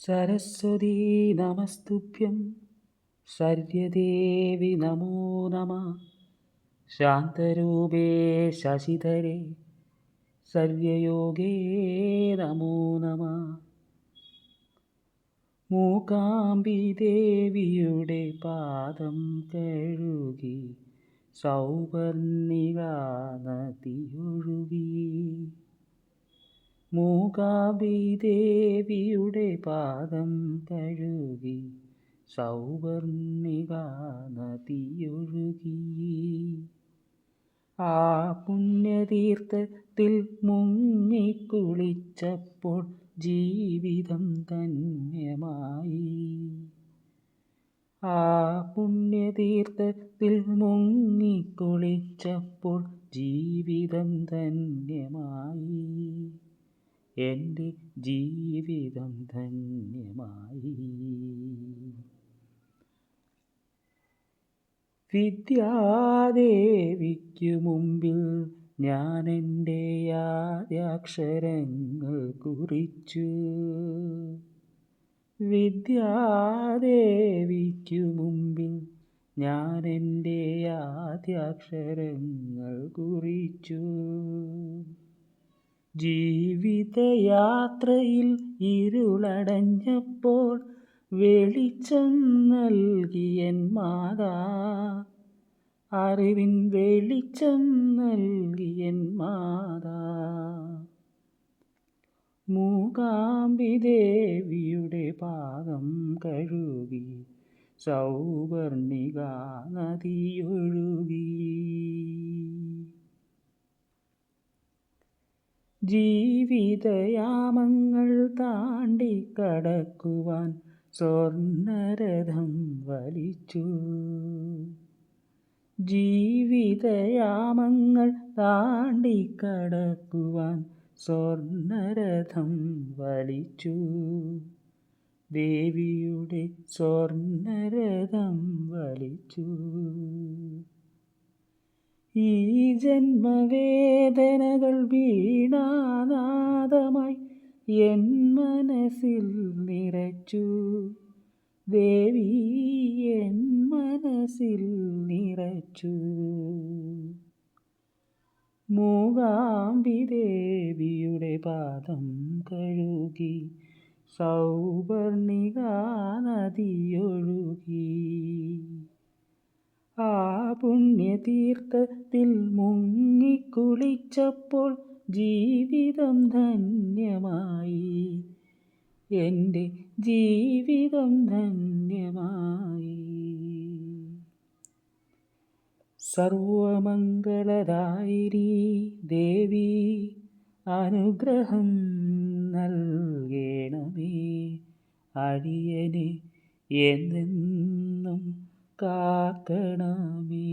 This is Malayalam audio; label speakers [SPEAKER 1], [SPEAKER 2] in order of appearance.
[SPEAKER 1] സരസ്വതീ നമസ്തുഭ്യം ശര്യദേവി നമോ നമഃ. ശാന്തരൂപേ ശശിധരേ ശര്യയോഗേ നമോ നമഃ. മൂകാംബിദേവിയുടെ പാദം കഴുകി സൗവർണികാ നദിയൊഴുകി. മൂകാംബിദേവിയുടെ പാദം കഴുകി സൗവർണികാ നദിയൊഴുകി. ആ പുണ്യതീർത്ഥത്തിൽ മുങ്ങിക്കുളിച്ചപ്പോൾ ജീവിതം ധന്യമായി. ആ പുണ്യതീർത്ഥത്തിൽ മുങ്ങിക്കുളിച്ചപ്പോൾ ജീവിതം ധന്യമായി. എൻ്റെ ജീവിതം ധന്യമായി. വിദ്യാദേവിക്കു മുമ്പിൽ ഞാനെൻ്റെ ആദ്യാക്ഷരങ്ങൾ കുറിച്ചു. വിദ്യാദേവിക്കു മുമ്പിൽ ഞാനെൻ്റെ ആദ്യാക്ഷരങ്ങൾ കുറിച്ചു. ജീവിതയാത്രയിൽ ഇരുളടഞ്ഞപ്പോൾ വെളിച്ചം നൽകിയൻ മാതാ. അറിവിൻ വെളിച്ചം നൽകിയൻ മാതാ. മൂകാംബിദേവിയുടെ പാദം കഴുകി സൗവർണികാ നദിയൊഴുകി. ജീവിതയാമങ്ങൾ താണ്ടിക്കടക്കുവാൻ സ്വർണ്ണരഥം വലിച്ചു. ജീവിതയാമങ്ങൾ താണ്ടിക്കടക്കുവാൻ സ്വർണ്ണരഥം വലിച്ചു. ദേവിയുടെ സ്വർണ്ണരഥം വലിച്ചു. ഈ ജന്മവേദനകൾ വീണാനാദമായി എൻ മനസ്സിൽ നിറച്ചു. ദേവി എൻ മനസ്സിൽ നിറച്ചു. മൂകാംബിദേവിയുടെ പാദം കഴുകി സൗവർണികാ നദിയൊഴുകി. ആ പുണ്യതീർത്ഥത്തിൽ മുങ്ങിക്കുളിച്ചപ്പോൾ ജീവിതം ധന്യമായി. എൻ്റെ ജീവിതം ധന്യമായി. സർവമംഗളദായിനി ദേവി അനുഗ്രഹം നൽകണമേ. അടിയനെ എന്നെന്നും കാക്കണമേ.